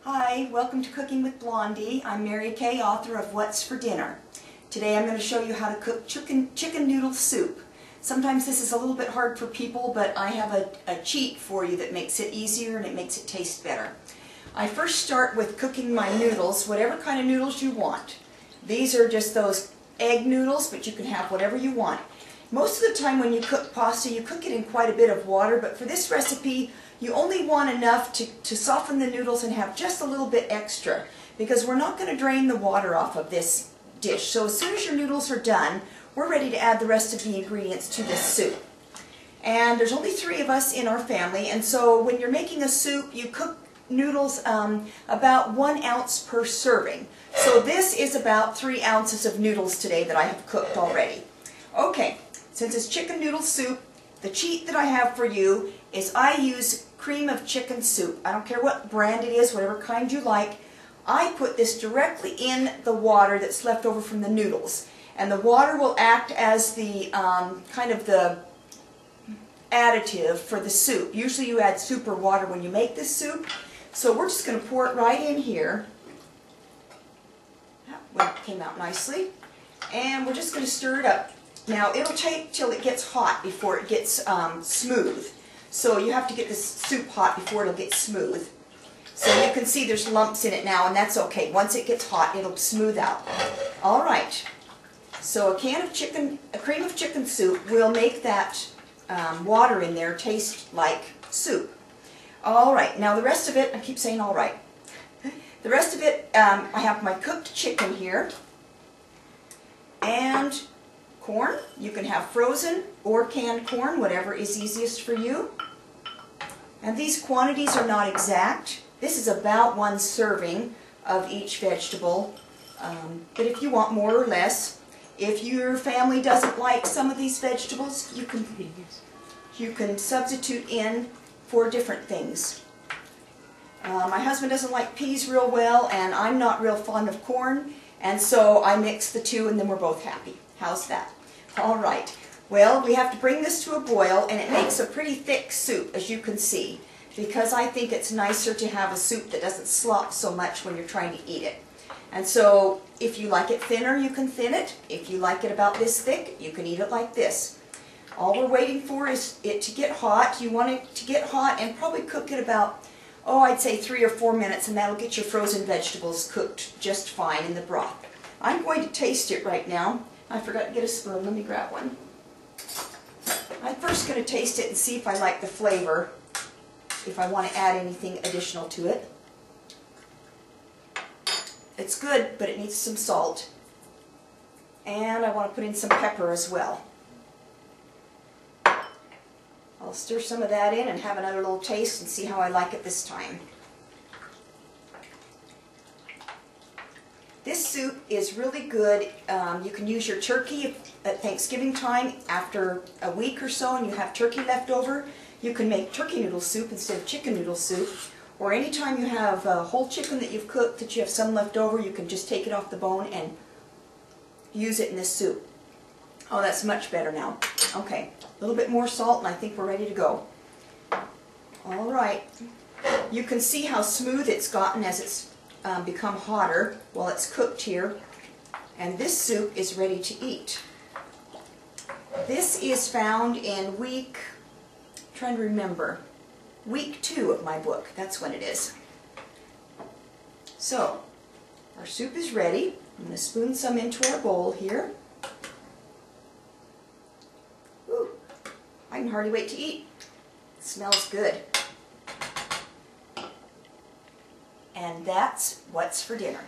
Hi, welcome to Cooking with Blondie. I'm Mary Kay, author of What's for Dinner. Today I'm going to show you how to cook chicken noodle soup. Sometimes this is a little bit hard for people, but I have a cheat for you that makes it easier and it makes it taste better. I first start with cooking my noodles, whatever kind of noodles you want. These are just those egg noodles, but you can have whatever you want. Most of the time when you cook pasta, you cook it in quite a bit of water, but for this recipe, you only want enough to soften the noodles and have just a little bit extra, because we're not going to drain the water off of this dish. So as soon as your noodles are done, we're ready to add the rest of the ingredients to this soup. And there's only 3 of us in our family, and so when you're making a soup, you cook noodles about 1 ounce per serving. So this is about 3 ounces of noodles today that I have cooked already. Okay, since it's chicken noodle soup, the cheat that I have for you is I use cream of chicken soup. I don't care what brand it is, whatever kind you like. I put this directly in the water that's left over from the noodles. And the water will act as the kind of the additive for the soup. Usually you add soup or water when you make this soup. So we're just going to pour it right in here. That one came out nicely. And we're just going to stir it up. Now it'll take till it gets hot before it gets smooth. So you have to get this soup hot before it'll get smooth. So you can see there's lumps in it now, and that's okay. Once it gets hot, it'll smooth out. All right. So a cream of chicken soup will make that water in there taste like soup. All right. Now the rest of it, I keep saying all right. The rest of it, I have my cooked chicken here. And corn. You can have frozen or canned corn, whatever is easiest for you. And these quantities are not exact. This is about 1 serving of each vegetable, but if you want more or less, if your family doesn't like some of these vegetables, you can substitute in for different things. My husband doesn't like peas real well, and I'm not real fond of corn, and so I mix the 2 and then we're both happy. How's that? All right. Well, we have to bring this to a boil, and it makes a pretty thick soup, as you can see, because I think it's nicer to have a soup that doesn't slop so much when you're trying to eat it. And so, if you like it thinner, you can thin it. If you like it about this thick, you can eat it like this. All we're waiting for is it to get hot. You want it to get hot and probably cook it about, I'd say 3 or 4 minutes, and that'll get your frozen vegetables cooked just fine in the broth. I'm going to taste it right now. I forgot to get a spoon. Let me grab one. I'm first going to taste it and see if I like the flavor, if I want to add anything additional to it. It's good, but it needs some salt. And I want to put in some pepper as well. I'll stir some of that in and have another little taste and see how I like it this time. This soup is really good. You can use your turkey at Thanksgiving time. After a week or so and you have turkey left over, you can make turkey noodle soup instead of chicken noodle soup. Or anytime you have a whole chicken that you've cooked that you have some left over, you can just take it off the bone and use it in this soup. Oh, that's much better now. Okay, a little bit more salt and I think we're ready to go. All right. You can see how smooth it's gotten as it's become hotter while it's cooked here, and this soup is ready to eat. This is found in week 2 of my book. That's when it is. So our soup is ready. I'm going to spoon some into our bowl here. Ooh, I can hardly wait to eat. It smells good. And that's what's for dinner.